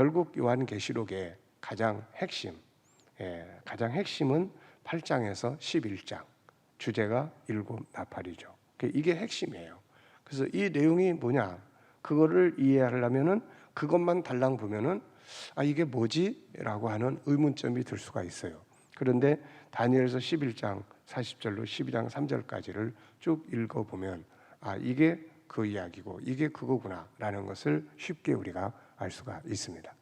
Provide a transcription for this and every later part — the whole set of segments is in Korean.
결국 요한계시록의 가장 핵심은 8장에서 11장, 주제가 일곱 나팔이죠. 이게 핵심이에요. 그래서 이 내용이 뭐냐, 그거를 이해하려면은 그것만 달랑 보면은 이게 뭐지? 라고 하는 의문점이 들 수가 있어요. 그런데 다니엘서 11장 40절로 12장 3절까지를 쭉 읽어보면 이게 그 이야기고 이게 그거구나 라는 것을 쉽게 우리가 알 수가 있습니다.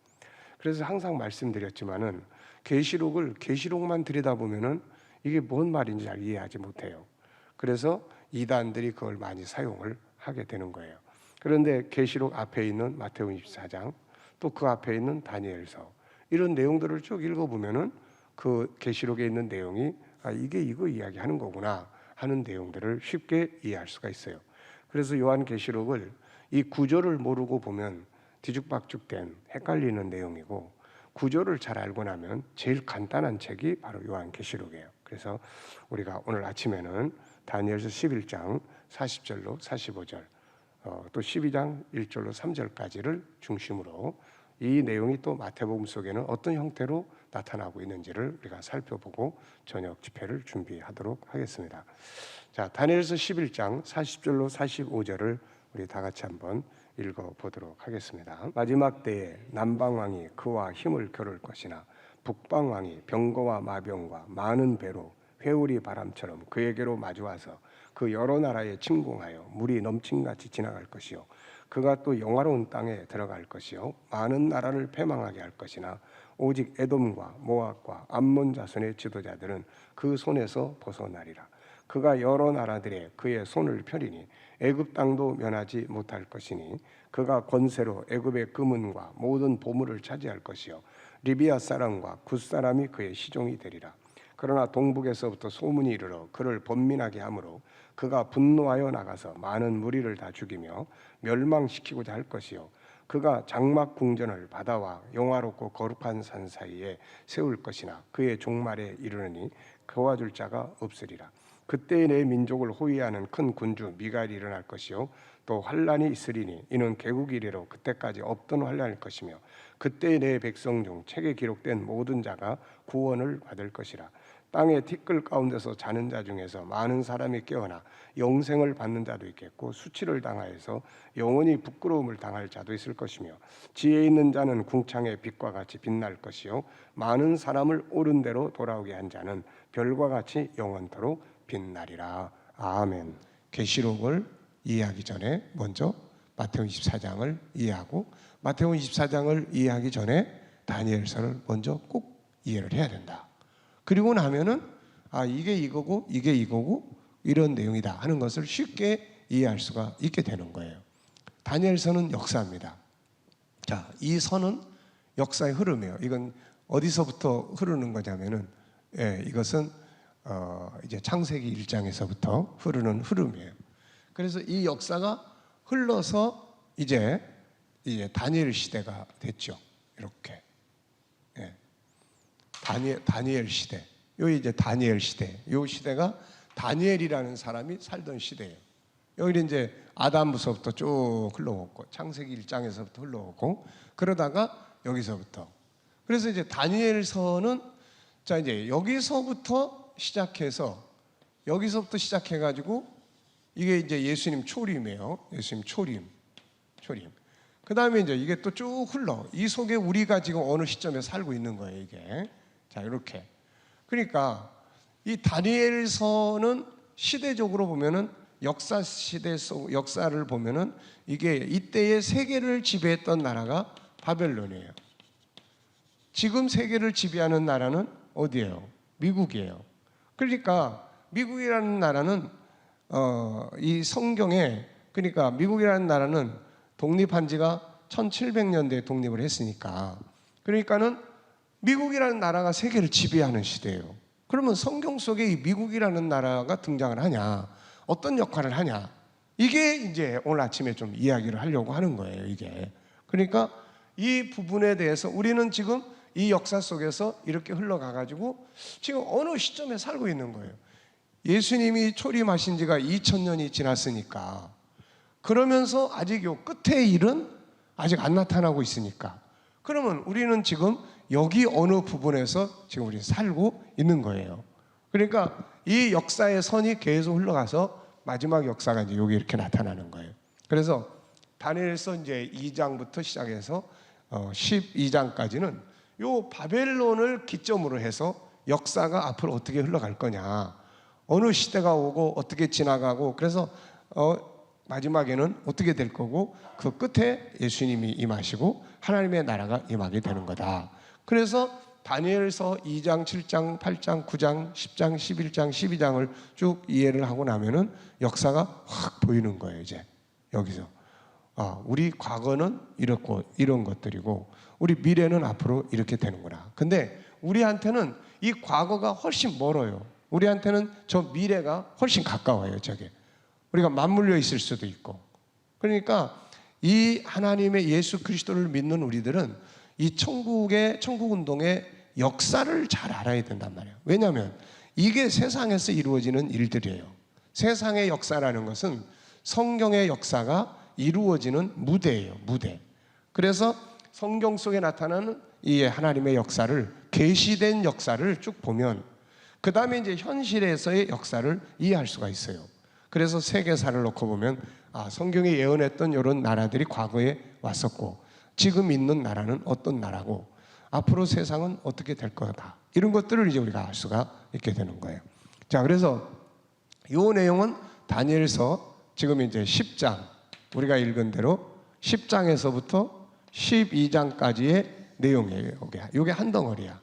그래서 항상 말씀드렸지만은 계시록만 들여다보면은 이게 뭔 말인지 잘 이해하지 못해요. 그래서 이단들이 그걸 많이 사용을 하게 되는 거예요. 그런데 계시록 앞에 있는 마태복음 24장, 또 그 앞에 있는 다니엘서, 이런 내용들을 쭉 읽어보면은 그 계시록에 있는 내용이 이게 이거 이야기하는 거구나 하는 내용들을 쉽게 이해할 수가 있어요. 그래서 요한계시록을 이 구조를 모르고 보면 뒤죽박죽된 헷갈리는 내용이고, 구조를 잘 알고 나면 제일 간단한 책이 바로 요한계시록이에요. 그래서 우리가 오늘 아침에는 다니엘서 11장 40절로 45절, 또 12장 1절로 3절까지를 중심으로 이 내용이 또 마태복음 속에는 어떤 형태로 나타나고 있는지를 우리가 살펴보고 저녁 집회를 준비하도록 하겠습니다. 자, 다니엘서 11장 40절로 45절을 우리 다 같이 한번 읽어보도록 하겠습니다. 마지막 때에 남방왕이 그와 힘을 겨룰 것이나 북방왕이 병거와 마병과 많은 배로 회오리 바람처럼 그에게로 마주와서 그 여러 나라에 침공하여 물이 넘침같이 지나갈 것이요, 그가 또 영화로운 땅에 들어갈 것이요, 많은 나라를 패망하게 할 것이나 오직 에돔과 모압과 암몬 자손의 지도자들은 그 손에서 벗어나리라. 그가 여러 나라들에 그의 손을 펴리니 애굽 땅도 면하지 못할 것이니 그가 권세로 애굽의 금은과 모든 보물을 차지할 것이요, 리비아 사람과 굿 사람이 그의 시종이 되리라. 그러나 동북에서부터 소문이 이르러 그를 번민하게 하므로 그가 분노하여 나가서 많은 무리를 다 죽이며 멸망시키고자 할 것이요, 그가 장막 궁전을 바다와 영화롭고 거룩한 산 사이에 세울 것이나 그의 종말에 이르느니 도와줄 자가 없으리라. 그때 내 민족을 호위하는 큰 군주 미갈이 일어날 것이요, 또 환란이 있으리니 이는 개국 이래로 그때까지 없던 환란일 것이며, 그때 내 백성 중 책에 기록된 모든 자가 구원을 받을 것이라. 땅의 티끌 가운데서 자는 자 중에서 많은 사람이 깨어나 영생을 받는 자도 있겠고, 수치를 당하여서 영원히 부끄러움을 당할 자도 있을 것이며, 지혜 있는 자는 궁창의 빛과 같이 빛날 것이요, 많은 사람을 옳은 대로 돌아오게 한 자는 별과 같이 영원토록 빛나리라. 아멘. 계시록을 이해하기 전에 먼저 마태복음 24장을 이해하고, 마태복음 24장을 이해하기 전에 다니엘서를 먼저 꼭 이해를 해야 된다. 그리고 나면은 이게 이거고 이게 이거고 이런 내용이다 하는 것을 쉽게 이해할 수가 있게 되는 거예요. 다니엘서는 역사입니다. 자, 이 서는 역사의 흐름이에요. 이건 어디서부터 흐르는 거냐면은 이것은 이제 창세기 1장에서부터 흐르는 흐름이에요. 그래서 이 역사가 흘러서 이제 다니엘 시대가 됐죠. 이렇게. 다니엘 시대. 요 이제 다니엘 시대. 요 시대가 다니엘이라는 사람이 살던 시대예요. 여기 이제 아담부서부터 쭉 흘러오고, 창세기 1장에서부터 흘러오고, 그러다가 여기서부터. 그래서 이제 다니엘서는 자, 이제 여기서부터 시작해가지고 이게 이제 예수님 초림이에요. 예수님 초림. 그 다음에 이제 이게 또 쭉 흘러. 이 속에 우리가 지금 어느 시점에 살고 있는 거예요, 이게. 자, 이렇게. 그러니까 이 다니엘서는 시대적으로 보면은 역사 시대 속 역사를 보면은 이게 이때의 세계를 지배했던 나라가 바벨론이에요. 지금 세계를 지배하는 나라는 어디예요? 미국이에요. 그러니까 미국이라는 나라는 이 성경에, 그러니까 미국이라는 나라는 독립한 지가 1700년대에 독립을 했으니까, 그러니까는 미국이라는 나라가 세계를 지배하는 시대예요. 그러면 성경 속에 이 미국이라는 나라가 등장을 하냐, 어떤 역할을 하냐, 이게 이제 오늘 아침에 좀 이야기를 하려고 하는 거예요, 이게. 그러니까 이 부분에 대해서 우리는 지금 이 역사 속에서 이렇게 흘러가가지고 지금 어느 시점에 살고 있는 거예요. 예수님이 초림하신 지가 2000년이 지났으니까, 그러면서 아직 요 끝의 일은 아직 안 나타나고 있으니까, 그러면 우리는 지금 여기 어느 부분에서 지금 우리 살고 있는 거예요. 그러니까 이 역사의 선이 계속 흘러가서 마지막 역사가 이제 여기 이렇게 나타나는 거예요. 그래서 다니엘서 이제 2장부터 시작해서 12장까지는 요 바벨론을 기점으로 해서 역사가 앞으로 어떻게 흘러갈 거냐, 어느 시대가 오고 어떻게 지나가고, 그래서 마지막에는 어떻게 될 거고, 그 끝에 예수님이 임하시고 하나님의 나라가 임하게 되는 거다. 그래서 다니엘서 2장, 7장, 8장, 9장, 10장, 11장, 12장을 쭉 이해를 하고 나면은 역사가 확 보이는 거예요. 이제 여기서 우리 과거는 이렇고 이런 것들이고 우리 미래는 앞으로 이렇게 되는구나. 근데 우리한테는 이 과거가 훨씬 멀어요. 우리한테는 저 미래가 훨씬 가까워요. 저게 우리가 맞물려 있을 수도 있고. 그러니까 이 하나님의 예수 그리스도를 믿는 우리들은 이 천국 운동의 역사를 잘 알아야 된단 말이에요. 왜냐하면 이게 세상에서 이루어지는 일들이에요. 세상의 역사라는 것은 성경의 역사가 이루어지는 무대예요. 무대. 그래서 성경 속에 나타나는 이 하나님의 역사를, 계시된 역사를 쭉 보면 그 다음에 이제 현실에서의 역사를 이해할 수가 있어요. 그래서 세계사를 놓고 보면 성경이 예언했던 이런 나라들이 과거에 왔었고 지금 있는 나라는 어떤 나라고 앞으로 세상은 어떻게 될 거다, 이런 것들을 이제 우리가 알 수가 있게 되는 거예요. 자, 그래서 이 내용은 다니엘서 지금 이제 10장, 우리가 읽은 대로 10장에서부터 12장까지의 내용이에요. 이게 한 덩어리야.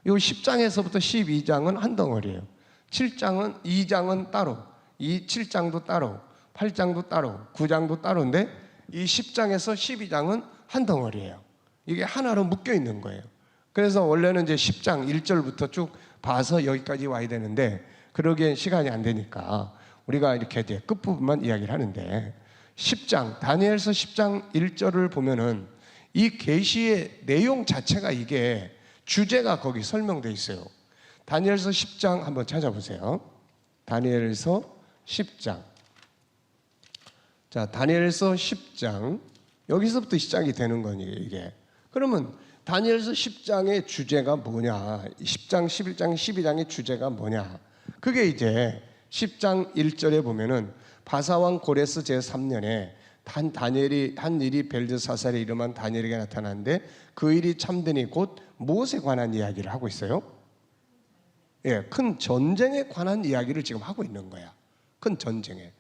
요 10장에서부터 12장은 한 덩어리예요. 7장은 2장은 따로, 7장도 따로, 8장도 따로, 9장도 따로인데 이 10장에서 12장은 한 덩어리예요. 이게 하나로 묶여 있는 거예요. 그래서 원래는 이제 10장 1절부터 쭉 봐서 여기까지 와야 되는데 그러기엔 시간이 안 되니까 우리가 이렇게 이제 끝부분만 이야기를 하는데, 10장 다니엘서 10장 1절을 보면은 이 계시의 내용 자체가, 이게 주제가 거기 설명되어 있어요. 다니엘서 10장 한번 찾아보세요. 다니엘서 10장. 자, 다니엘서 10장 여기서부터 시작이 되는 거니에요, 이게. 그러면 다니엘서 10장의 주제가 뭐냐, 10장, 11장, 12장의 주제가 뭐냐, 그게 이제 10장 1절에 보면은 바사왕 고레스 제3년에 다니엘이 한 일이 벨드사살에 이름한 다니엘에게 나타났는데 그 일이 참되니 곧 무엇에 관한 이야기를 하고 있어요? 큰 전쟁에 관한 이야기를 지금 하고 있는 거야. 큰 전쟁에.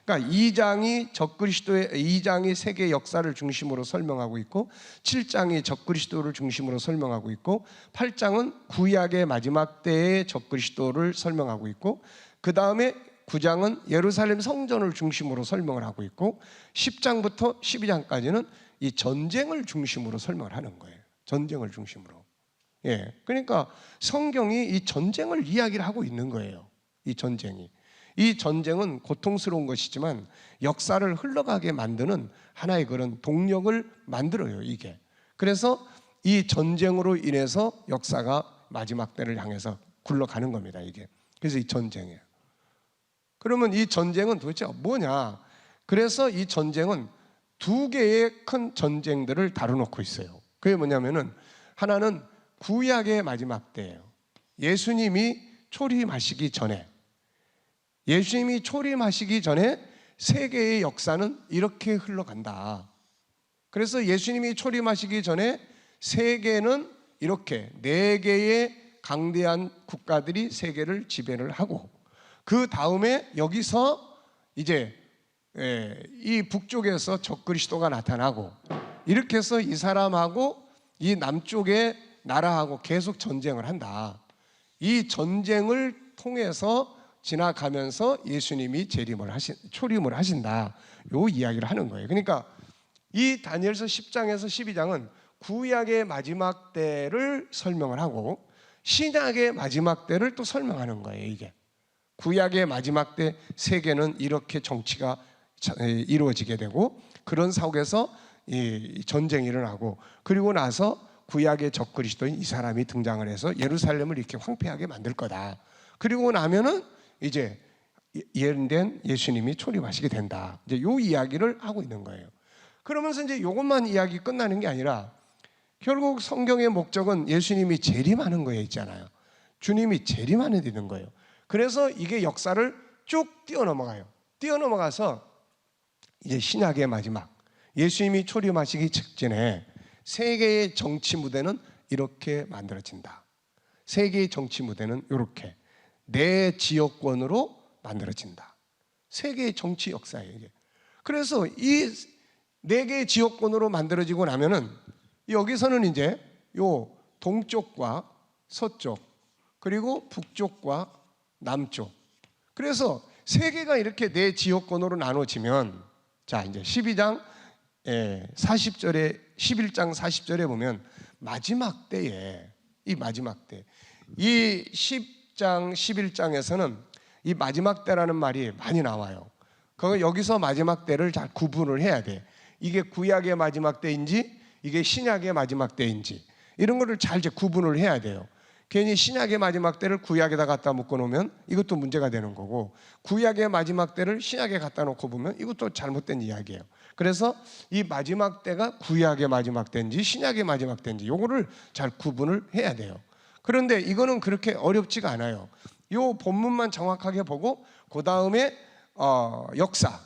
그러니까 2장이 세계 역사를 중심으로 설명하고 있고 7장이 적그리스도를 중심으로 설명하고 있고 8장은 구약의 마지막 때의 적그리스도를 설명하고 있고 그 다음에 9장은 예루살렘 성전을 중심으로 설명을 하고 있고 10장부터 12장까지는 이 전쟁을 중심으로 설명을 하는 거예요. 전쟁을 중심으로. 그러니까 성경이 이 전쟁을 이야기를 하고 있는 거예요. 이 전쟁은 고통스러운 것이지만 역사를 흘러가게 만드는 하나의 그런 동력을 만들어요, 이게. 그래서 이 전쟁으로 인해서 역사가 마지막 때를 향해서 굴러가는 겁니다, 이게. 그래서 이 전쟁이에요. 그러면 이 전쟁은 도대체 뭐냐? 그래서 이 전쟁은 두 개의 큰 전쟁들을 다뤄놓고 있어요. 그게 뭐냐면은 하나는 구약의 마지막 때예요. 예수님이 초림하시기 전에 세계의 역사는 이렇게 흘러간다. 그래서 예수님이 초림하시기 전에 세계는 이렇게 4개의 강대한 국가들이 세계를 지배를 하고 그 다음에 여기서 이제 이 북쪽에서 적그리스도가 나타나고 이렇게 해서 이 사람하고 이 남쪽의 나라하고 계속 전쟁을 한다. 이 전쟁을 통해서 지나가면서 예수님이 초림을 하신다. 요 이야기를 하는 거예요. 그러니까 이 다니엘서 10장에서 12장은 구약의 마지막 때를 설명을 하고 신약의 마지막 때를 또 설명하는 거예요, 이게. 구약의 마지막 때 세계는 이렇게 정치가 이루어지게 되고 그런 속에서 이 전쟁이 일어나고 그리고 나서 구약의 적그리스도인 이 사람이 등장을 해서 예루살렘을 이렇게 황폐하게 만들 거다. 그리고 나면은 이제 예언된 예수님이 초림하시게 된다. 이제 요 이야기를 하고 있는 거예요. 그러면서 이제 요것만 이야기 끝나는 게 아니라 결국 성경의 목적은 예수님이 재림하는 거에 있잖아요. 주님이 재림하는 데 있는 거예요. 그래서 이게 역사를 쭉 뛰어넘어가요. 뛰어넘어가서 이제 신약의 마지막, 예수님이 초림하시기 직전에 세계의 정치 무대는 이렇게 만들어진다. 세계의 정치 무대는 이렇게 내 지역권으로 만들어진다. 세계의 정치 역사예요, 이게. 그래서 이 네 개의 지역권으로 만들어지고 나면은 여기서는 이제 요 동쪽과 서쪽, 그리고 북쪽과 남쪽. 그래서 세계가 이렇게 네 지역권으로 나눠지면, 자, 이제 12장 40절에 11장 40절에 보면 마지막 때에, 이 마지막 때, 이 10장 11장에서는 이 마지막 때라는 말이 많이 나와요. 여기서 마지막 때를 잘 구분을 해야 돼. 이게 구약의 마지막 때인지 이게 신약의 마지막 때인지 이런 거를 잘 이제 구분을 해야 돼요. 괜히 신약의 마지막 때를 구약에다 갖다 묶어 놓으면 이것도 문제가 되는 거고, 구약의 마지막 때를 신약에 갖다 놓고 보면 이것도 잘못된 이야기예요. 그래서 이 마지막 때가 구약의 마지막 때인지 신약의 마지막 때인지 요거를 잘 구분을 해야 돼요. 그런데 이거는 그렇게 어렵지가 않아요. 요 본문만 정확하게 보고 그 다음에 역사,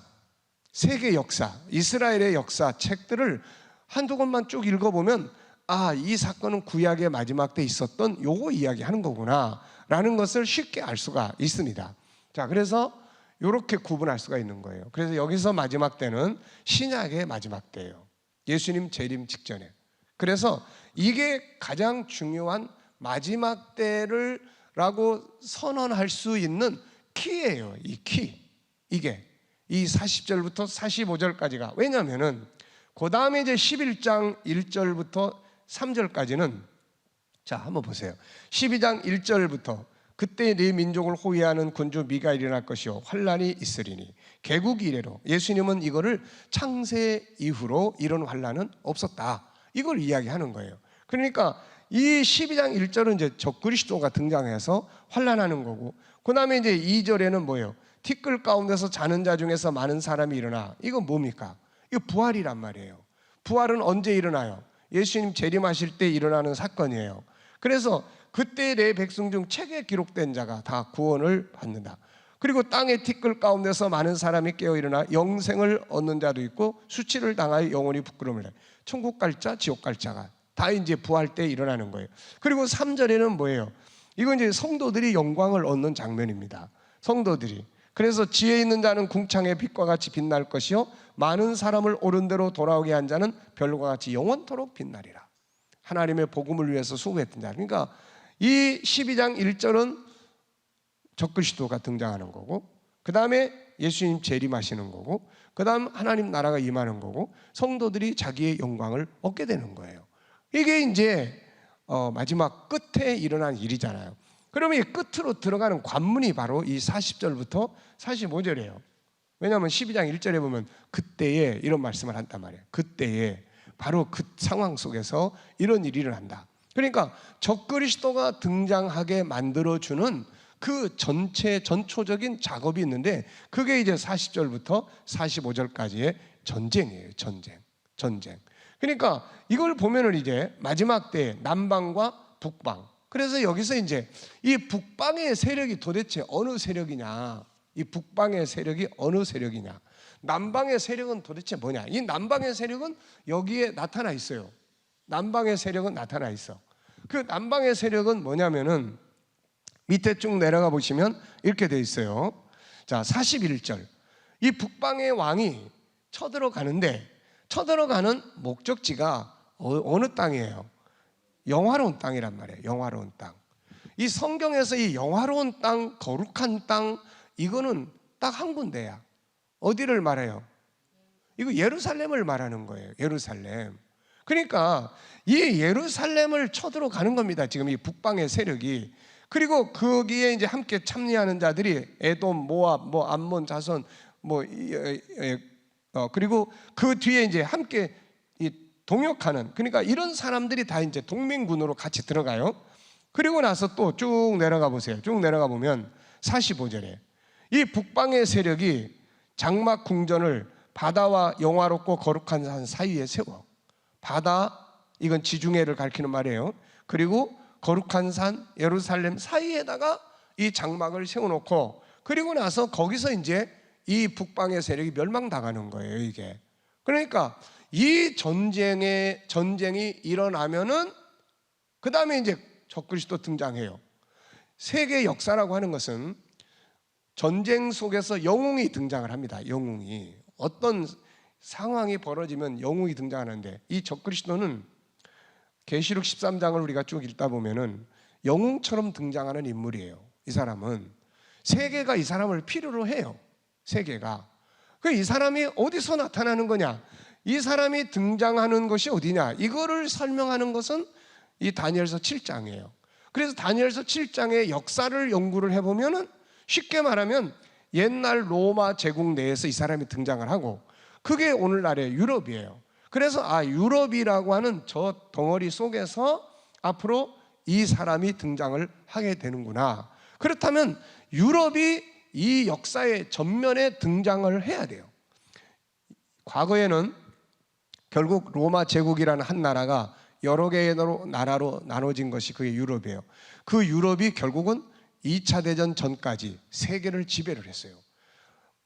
세계 역사, 이스라엘의 역사 책들을 한두 권만 쭉 읽어보면 이 사건은 구약의 마지막 때 있었던 요거 이야기하는 거구나 라는 것을 쉽게 알 수가 있습니다. 자, 그래서 이렇게 구분할 수가 있는 거예요. 그래서 여기서 마지막 때는 신약의 마지막 때예요. 예수님 재림 직전에. 그래서 이게 가장 중요한 마지막 때를 라고 선언할 수 있는 키예요. 이 키. 이게 이 40절부터 45절까지가. 왜냐하면은 그 다음에 이제 11장 1절부터 3절까지는, 자, 한번 보세요. 12장 1절부터 그때 네 민족을 호위하는 군주 미가 일어날 것이요 환란이 있으리니, 개국 이래로 예수님은 이거를 창세 이후로 이런 환란은 없었다, 이걸 이야기하는 거예요. 그러니까 이 12장 1절은 이제 적그리스도가 등장해서 환란하는 거고, 그 다음에 이제 2절에는 뭐예요? 티끌 가운데서 자는 자 중에서 많은 사람이 일어나. 이건 뭡니까? 이거 부활이란 말이에요. 부활은 언제 일어나요? 예수님 재림하실 때 일어나는 사건이에요. 그래서 그때 내 백성 중 책에 기록된 자가 다 구원을 받는다. 그리고 땅의 티끌 가운데서 많은 사람이 깨어 일어나 영생을 얻는 자도 있고 수치를 당하여 영원히 부끄러움을 내. 천국 갈 자, 지옥 갈 자가 다 이제 부활 때 일어나는 거예요. 그리고 3절에는 뭐예요? 이건 이제 성도들이 영광을 얻는 장면입니다. 성도들이. 그래서 지혜 있는 자는 궁창의 빛과 같이 빛날 것이요 많은 사람을 옳은 대로 돌아오게 한 자는 별과 같이 영원토록 빛나리라. 하나님의 복음을 위해서 수고했던 자. 그러니까 이 12장 1절은 적그리스도가 등장하는 거고, 그 다음에 예수님 재림하시는 거고, 그 다음 하나님 나라가 임하는 거고, 성도들이 자기의 영광을 얻게 되는 거예요. 이게 이제 마지막 끝에 일어난 일이잖아요. 그러면 이 끝으로 들어가는 관문이 바로 이 40절부터 45절이에요. 왜냐하면 12장 1절에 보면 그때에 이런 말씀을 한단 말이에요. 그때에 바로 그 상황 속에서 이런 일이 일어난다. 그러니까 적그리스도가 등장하게 만들어주는 그 전초적인 작업이 있는데, 그게 이제 40절부터 45절까지의 전쟁이에요. 전쟁. 그러니까 이걸 보면은 이제 마지막 때 남방과 북방. 그래서 여기서 이제 이 북방의 세력이 도대체 어느 세력이냐, 이 북방의 세력이 어느 세력이냐, 남방의 세력은 도대체 뭐냐. 이 남방의 세력은 여기에 나타나 있어요. 남방의 세력은 나타나 있어. 그 남방의 세력은 뭐냐면은 밑에 쭉 내려가 보시면 이렇게 돼 있어요. 자, 41절. 이 북방의 왕이 쳐들어가는데, 쳐들어가는 목적지가 어느 땅이에요? 영화로운 땅이란 말이에요. 영화로운 땅. 이 성경에서 이 영화로운 땅, 거룩한 땅, 이거는 딱 한 군데야. 어디를 말해요? 이거 예루살렘을 말하는 거예요. 예루살렘. 그러니까 이 예루살렘을 쳐들어가는 겁니다. 지금 이 북방의 세력이. 그리고 거기에 이제 함께 참여하는 자들이 에돔, 모압, 암몬, 자손, 그리고 그 뒤에 이제 함께 동역하는, 그러니까 이런 사람들이 다 이제 동맹군으로 같이 들어가요. 그리고 나서 또 쭉 내려가 보세요. 쭉 내려가 보면 45절에 이 북방의 세력이 장막 궁전을 바다와 영화롭고 거룩한 산 사이에 세워. 바다, 이건 지중해를 가리키는 말이에요. 그리고 거룩한 산 예루살렘 사이에다가 이 장막을 세워놓고, 그리고 나서 거기서 이제 이 북방의 세력이 멸망당하는 거예요, 이게. 그러니까 이 전쟁이 일어나면은 그 다음에 이제 적그리스도 등장해요. 세계 역사라고 하는 것은 전쟁 속에서 영웅이 등장을 합니다. 영웅이, 어떤 상황이 벌어지면 영웅이 등장하는데, 이 적그리스도는 계시록 13장을 우리가 쭉 읽다 보면은 영웅처럼 등장하는 인물이에요. 이 사람은 세계가 이 사람을 필요로 해요. 세계가. 이 사람이 어디서 나타나는 거냐, 이 사람이 등장하는 것이 어디냐, 이거를 설명하는 것은 이 다니엘서 7장이에요. 그래서 다니엘서 7장의 역사를 연구를 해보면은 쉽게 말하면 옛날 로마 제국 내에서 이 사람이 등장을 하고, 그게 오늘날의 유럽이에요. 그래서 유럽이라고 하는 저 덩어리 속에서 앞으로 이 사람이 등장을 하게 되는구나. 그렇다면 유럽이 이 역사의 전면에 등장을 해야 돼요. 과거에는 결국 로마 제국이라는 한 나라가 여러 개의 나라로 나눠진 것이 그게 유럽이에요. 그 유럽이 결국은 2차 대전 전까지 세계를 지배를 했어요.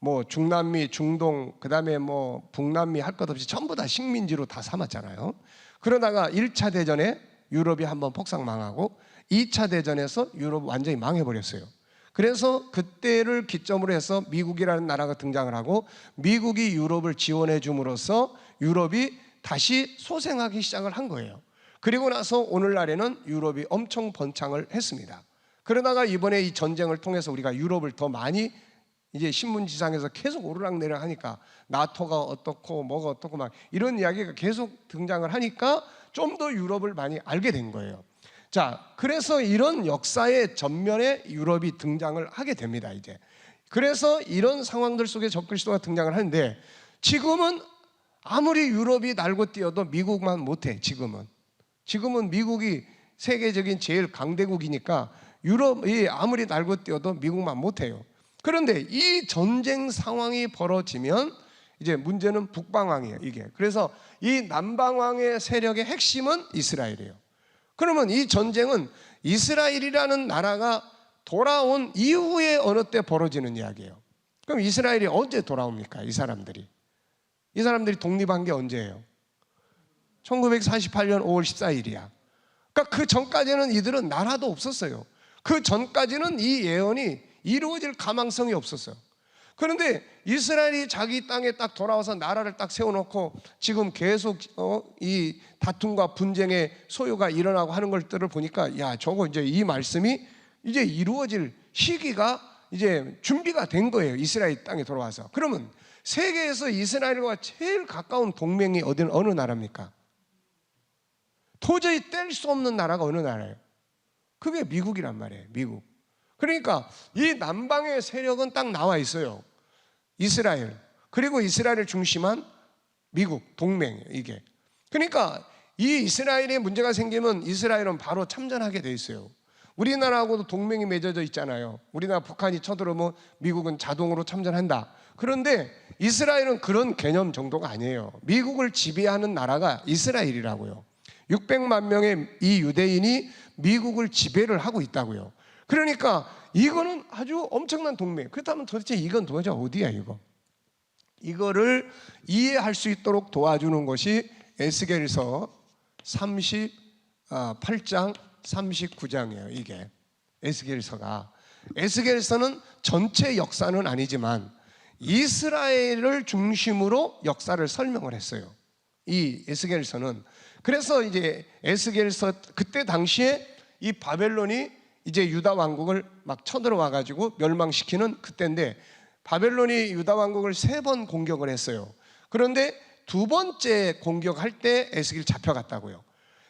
뭐 중남미, 중동, 그 다음에 뭐 북남미 할 것 없이 전부 다 식민지로 다 삼았잖아요. 그러다가 1차 대전에 유럽이 한번 폭삭망하고 2차 대전에서 유럽 완전히 망해버렸어요. 그래서 그때를 기점으로 해서 미국이라는 나라가 등장을 하고, 미국이 유럽을 지원해 줌으로써 유럽이 다시 소생하기 시작을 한 거예요. 그리고 나서 오늘날에는 유럽이 엄청 번창을 했습니다. 그러다가 이번에 이 전쟁을 통해서 우리가 유럽을 더 많이 이제 신문지상에서 계속 오르락내리락 하니까 나토가 어떻고 뭐가 어떻고 막 이런 이야기가 계속 등장을 하니까 좀 더 유럽을 많이 알게 된 거예요. 자, 그래서 이런 역사의 전면에 유럽이 등장을 하게 됩니다, 이제. 그래서 이런 상황들 속에 적그리스도가 등장을 하는데, 지금은 아무리 유럽이 날고 뛰어도 미국만 못해. 지금은 미국이 세계적인 제일 강대국이니까 유럽이 아무리 날고 뛰어도 미국만 못해요. 그런데 이 전쟁 상황이 벌어지면 이제 문제는 북방왕이에요, 이게. 그래서 이 남방왕의 세력의 핵심은 이스라엘이에요. 그러면 이 전쟁은 이스라엘이라는 나라가 돌아온 이후에 어느 때 벌어지는 이야기예요. 그럼 이스라엘이 언제 돌아옵니까? 이 사람들이 독립한 게 언제예요? 1948년 5월 14일이야. 그러니까 그 전까지는 이들은 나라도 없었어요. 그 전까지는 이 예언이 이루어질 가망성이 없었어요. 그런데 이스라엘이 자기 땅에 딱 돌아와서 나라를 딱 세워놓고 지금 계속 이 다툼과 분쟁의 소요가 일어나고 하는 것들을 보니까, 야, 저거 이제 이 말씀이 이제 이루어질 시기가 이제 준비가 된 거예요. 이스라엘 땅에 돌아와서. 그러면 세계에서 이스라엘과 제일 가까운 동맹이 어느 나라입니까? 도저히 뗄 수 없는 나라가 어느 나라예요? 그게 미국이란 말이에요. 미국. 그러니까 이 남방의 세력은 딱 나와 있어요. 이스라엘, 그리고 이스라엘을 중심한 미국 동맹이에요, 이게. 그러니까 이 이스라엘에 문제가 생기면 이스라엘은 바로 참전하게 돼 있어요. 우리나라하고도 동맹이 맺어져 있잖아요. 우리나라 북한이 쳐들어오면 미국은 자동으로 참전한다. 그런데 이스라엘은 그런 개념 정도가 아니에요. 미국을 지배하는 나라가 이스라엘이라고요. 600만 명의 이 유대인이 미국을 지배를 하고 있다고요. 그러니까 이거는 아주 엄청난 동맹. 그렇다면 도대체 이건 도대체 어디야, 이거? 이거를 이해할 수 있도록 도와주는 것이 에스겔서 38장 39장이에요. 이게 에스겔서는 전체 역사는 아니지만 이스라엘을 중심으로 역사를 설명을 했어요, 이 에스겔서는. 그래서 이제 에스겔서, 그때 당시에 이 바벨론이 이제 유다 왕국을 막 쳐들어와 가지고 멸망시키는 그때인데, 바벨론이 유다 왕국을 3번 공격을 했어요. 그런데 2번째 공격할 때 에스겔이 잡혀갔다고요.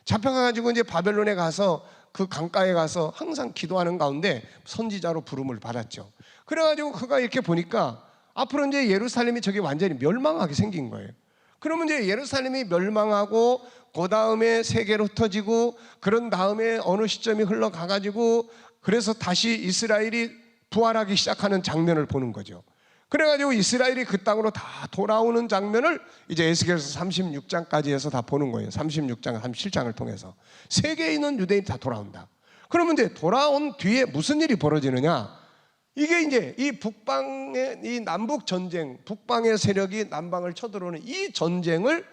잡혀가가지고 이제 바벨론에 가서 그 강가에 가서 항상 기도하는 가운데 선지자로 부름을 받았죠. 그래가지고 그가 이렇게 보니까 앞으로 이제 예루살렘이 저게 완전히 멸망하게 생긴 거예요. 그러면 이제 예루살렘이 멸망하고 그 다음에 세계로 흩어지고, 그런 다음에 어느 시점이 흘러가가지고 그래서 다시 이스라엘이 부활하기 시작하는 장면을 보는 거죠. 그래가지고 이스라엘이 그 땅으로 다 돌아오는 장면을 이제 에스겔서 36장까지 해서 다 보는 거예요. 36장, 37장을 통해서 세계에 있는 유대인이 다 돌아온다. 그러면 이제 돌아온 뒤에 무슨 일이 벌어지느냐? 이게 이제 이 북방의 이 남북 전쟁, 북방의 세력이 남방을 쳐들어오는 이 전쟁을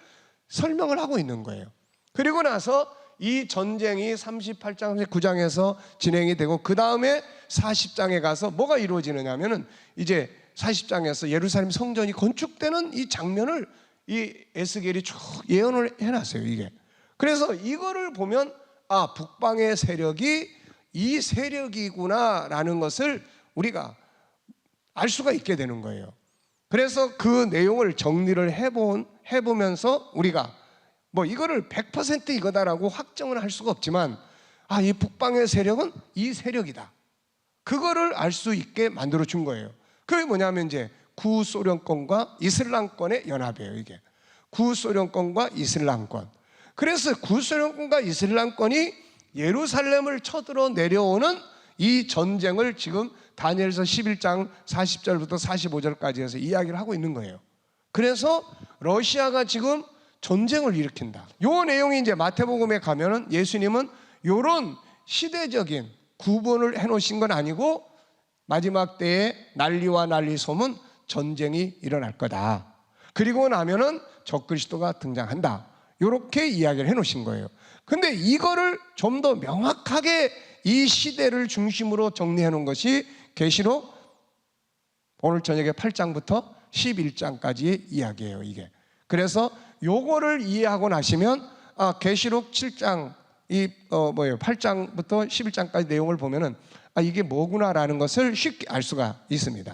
설명을 하고 있는 거예요. 그리고 나서 이 전쟁이 38장, 39장에서 진행이 되고 그 다음에 40장에 가서 뭐가 이루어지느냐 하면은 이제 40장에서 예루살렘 성전이 건축되는 이 장면을 이 에스겔이 쭉 예언을 해놨어요. 이게 그래서 이거를 보면 아, 북방의 세력이 이 세력이구나라는 것을 우리가 알 수가 있게 되는 거예요. 그래서 그 내용을 정리를 해보면서 우리가 뭐 이거를 100% 이거다라고 확정을 할 수가 없지만 아, 이 북방의 세력은 이 세력이다. 그거를 알 수 있게 만들어 준 거예요. 그게 뭐냐면 이제 구소련권과 이슬람권의 연합이에요. 이게 구소련권과 이슬람권. 그래서 구소련권과 이슬람권이 예루살렘을 쳐들어 내려오는 이 전쟁을 지금 다니엘서 11장 40절부터 45절까지 해서 이야기를 하고 있는 거예요. 그래서 러시아가 지금 전쟁을 일으킨다. 요 내용이 이제 마태복음에 가면은 예수님은 요런 시대적인 구분을 해 놓으신 건 아니고 마지막 때에 난리와 난리소문 전쟁이 일어날 거다. 그리고 나면은 적그리스도가 등장한다. 요렇게 이야기를 해 놓으신 거예요. 근데 이거를 좀 더 명확하게 이 시대를 중심으로 정리해 놓은 것이 계시록 오늘 저녁에 8장부터 11장까지의 이야기예요, 이게. 그래서 요거를 이해하고 나시면 아, 계시록 7장 8장부터 11장까지 내용을 보면은 아, 이게 뭐구나라는 것을 쉽게 알 수가 있습니다.